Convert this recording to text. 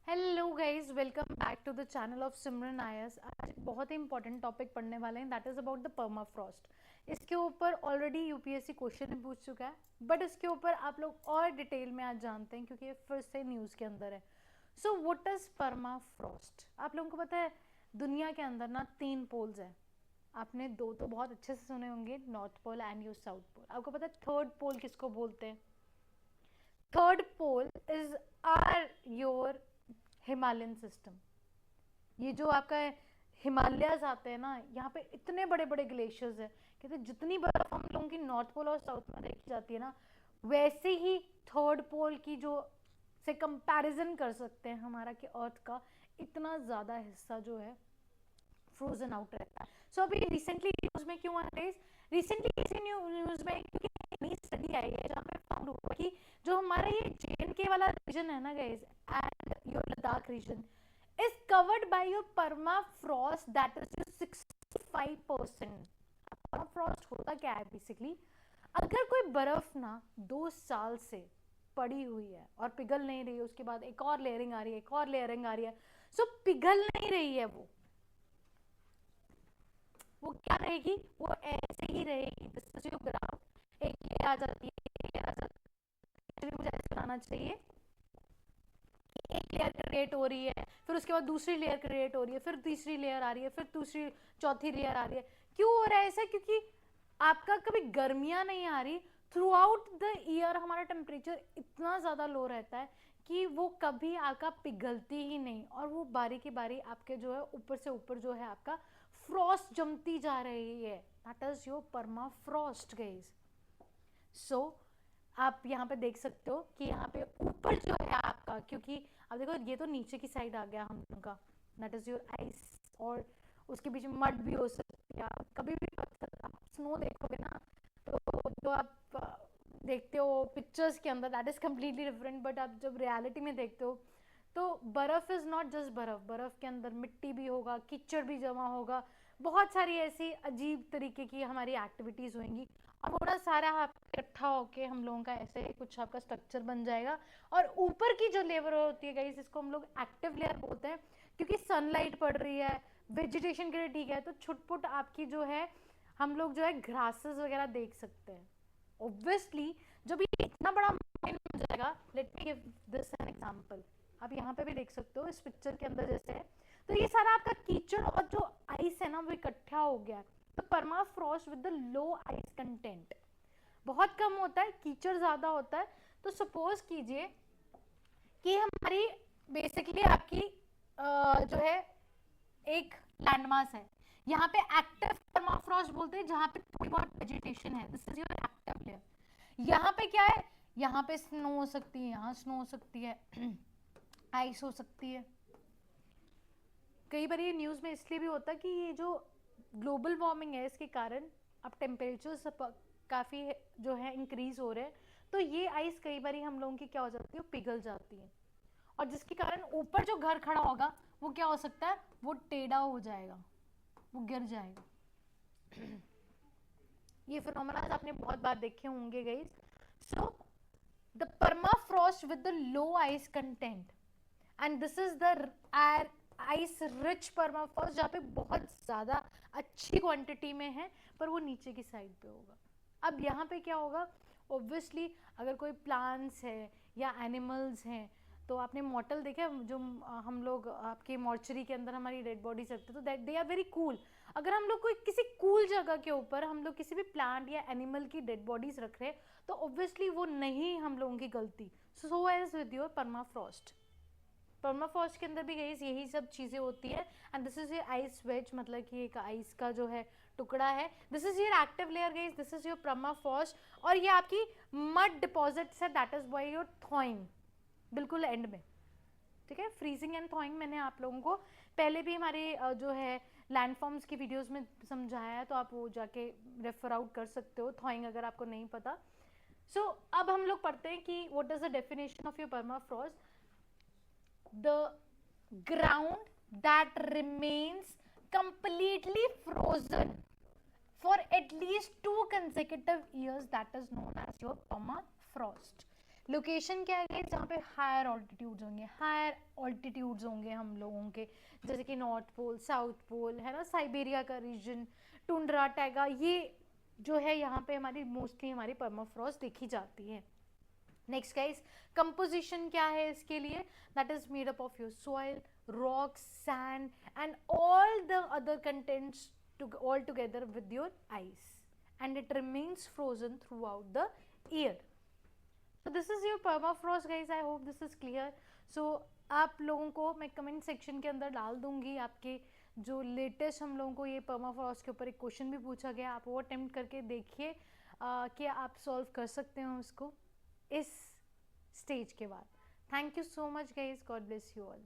Hello guys, welcome back to the channel of Simran आयस। आज बहुत ही इंपॉर्टेंट टॉपिक पढ़ने वाले हैं, that is about the permafrost. इसके ऊपर ऑलरेडी यूपीएससी क्वेश्चन भी पूछ चुका है, बट इसके ऊपर आप लोग और डिटेल में आज जानते हैं क्योंकि ये फिर से न्यूज़ के अंदर है। So what is permafrost? आप लोगों को पता है दुनिया के अंदर ना 3 पोल्स हैं। आपने दो तो बहुत अच्छे से सुने होंगे, north pole and you south pole. आपको पता है थर्ड पोल किसको बोलते हैं? Third pole is are your Himalayan system. ये जो आपका हिमालयाज आते हैं ना, यहाँ पे इतने बड़े बड़े ग्लेशियर्स है। कहते हैं जितनी बर्फ हम लोगों की नॉर्थ पोल और साउथ में देखी जाती है ना, वैसे ही थर्ड पोल की जो से कंपैरिजन कर सकते हैं हमारा कि अर्थ का इतना ज़्यादा हिस्सा जो है फ्रोजन आउट रहता है। सो अभी रिसेंटली न्यूज़ में क्यों आ रही है? रिसेंटली इसी न्यूज़ में क्योंकि नई स्टडी आई है जहाँ पे फाउंड हुआ कि जो हमारा ये जेएनके वाला रीजन है ना guys, and your Ladakh region is covered by your permafrost that is your 65%। permafrost होता क्या है बेसिकली? अगर कोई बर्फ ना 2 साल से पड़ी हुई है और पिघल नहीं रही है, उसके बाद एक और लेयरिंग आ रही है, एक और लेयरिंग आ रही है, सो पिघल नहीं रही है, वो क्या रहेगी? वो ऐसे ही रहेगी। This is your graph. एक लेयर आ जाती है, एक लेयर आ जाती है, मुझे ऐसे बनाना चाहिए। एक लेयर क्रिएट हो रही है, फिर उसके बाद दूसरी लेयर क्रिएट हो रही है, फिर तीसरी लेयर आ रही है, फिर दूसरी चौथी लेयर आ रही है। क्यों हो रहा है ऐसा? क्योंकि आपका कभी गर्मियां नहीं आ रही। थ्रू आउट द ईयर हमारा टेम्परेचर इतना ज़्यादा लो रहता है कि वो कभी आपका पिघलती ही नहीं, और वो बारी की बारी आपके जो है ऊपर से ऊपर जो है आपका फ्रॉस्ट जमती जा रही है। That is your permafrost guys. So आप यहाँ पे देख सकते हो कि यहाँ पे ऊपर जो है आपका, क्योंकि अब देखो ये तो नीचे की साइड आ गया हम लोग का, दैट इज योर आइस। और उसके बीच में मड भी हो सकती है। आप कभी भी आप स्नो देखोगे ना, तो जो आप देखते हो पिक्चर्स के अंदर that is completely different, but आप जब रियलिटी में देखते हो तो बर्फ इज नॉट जस्ट बर्फ। बर्फ के अंदर मिट्टी भी होगा, कीचड़ भी जमा होगा, बहुत सारी ऐसी अजीब तरीके की हमारी एक्टिविटीज होंगी, और थोड़ा सारा आप इकट्ठा होके हम लोगों का ऐसे कुछ आपका स्ट्रक्चर बन जाएगा। और ऊपर की जो लेयर होती है गाइस, इसको हम लोग एक्टिव लेयर बोलते हैं, क्योंकि सनलाइट पड़ रही है, वेजिटेशन के लिए ठीक है, तो छुटपुट आपकी जो है हम लोग जो है ग्रासेस वगैरह देख सकते हैं। ऑब्वियसली जब ये इतना बड़ा माउंटेन बन जाएगा, let me give this an example. आप यहाँ पे भी देख सकते हो इस पिक्चर के अंदर जैसे है, तो ये सारा आपका कीचड़ और जो आइस है ना वो इकट्ठा हो गया है। तो permafrost with the low ice content बहुत कम होता है, कीचड़ ज्यादा होता है। तो सपोज कीजिए कि हमारी बेसिकली आपकी जो है एक लैंडमास है, यहाँ पे एक्टिव परमाफ्रॉस्ट बोलते हैं जहाँ पे थोड़ी बहुत वेजिटेशन है, this is your active layer. यहाँ पे क्या है? यहाँ पे स्नो हो सकती है, यहाँ स्नो हो सकती है, आइस हो सकती है। कई बार ये न्यूज़ में इसलिए भी होता है कि ये जो ग्लोबल वार्मिंग है इसके कारण अब टेम्परेचर काफ़ी जो है इंक्रीज हो रहे हैं, तो ये आइस कई बार हम लोगों की क्या हो जाती है, पिघल जाती है। और जिसके कारण ऊपर जो घर खड़ा होगा वो क्या हो सकता है, वो टेढ़ा हो जाएगा, वो गिर जाएगा। ये फिनोमेना आपने बहुत बार देखे होंगे guys. So the permafrost with the low ice content, and this is the ice rich permafrost जहाँ पे बहुत ज़्यादा अच्छी क्वांटिटी में है, पर वो नीचे की साइड पे होगा। अब यहाँ पे क्या होगा? ऑब्वियसली अगर कोई प्लांट्स है या एनिमल्स हैं, तो आपने मॉर्टल देखा है जो हम लोग आपके मॉर्चरी के अंदर हमारी डेड बॉडीज रखते हैं, तो that they are very cool. अगर हम लोग कोई किसी कूल जगह के ऊपर हम लोग किसी भी प्लांट या एनिमल की डेड बॉडीज रख रहे हैं, तो ऑब्वियसली वो नहीं हम लोगों की गलती। So as with your permafrost, permafrost के अंदर भी गई यही सब चीज़ें होती है। And this is your ice wedge, मतलब कि एक आइस का जो है टुकड़ा है। This is your active layer guys, this is your permafrost. और ये आपकी मड डिपॉजिट्स है, that is by your thawing, बिल्कुल एंड में। ठीक है, फ्रीजिंग एंड थॉइंग मैंने आप लोगों को पहले भी हमारे जो है लैंडफॉर्म्स की वीडियोस में समझाया है, तो आप वो जाके रेफर आउट कर सकते हो थॉइंग अगर आपको नहीं पता। सो अब हम लोग पढ़ते हैं कि what is the definition of your permafrost. The ground that remains completely frozen for at least 2 consecutive years, that is known as your permafrost. Location क्या है जहाँ पे हायर ऑल्टीट्यूड्स होंगे हम लोगों के, जैसे कि नॉर्थ पोल, साउथ पोल है ना, साइबेरिया का रीजन, टुंड्रा, टैगा, ये जो है यहाँ पे हमारी मोस्टली हमारी परमाफ्रॉस्ट देखी जाती है। नेक्स्ट गाइस, कंपोजिशन क्या है इसके लिए, that is made up of your soil, rocks, sand and all the other contents all together with your ice, and it remains frozen throughout the year. So this is your permafrost guys, I hope this is clear. So आप लोगों को मैं comment section के अंदर डाल दूंगी आपके जो लेटेस्ट हम लोगों को ये परमाफ्रॉस्ट के ऊपर एक क्वेश्चन भी पूछा गया, आप वो अटेम्प्ट करके देखिए कि आप सॉल्व कर सकते हो उसको इस स्टेज के बाद। Thank you so much guys, God bless you all.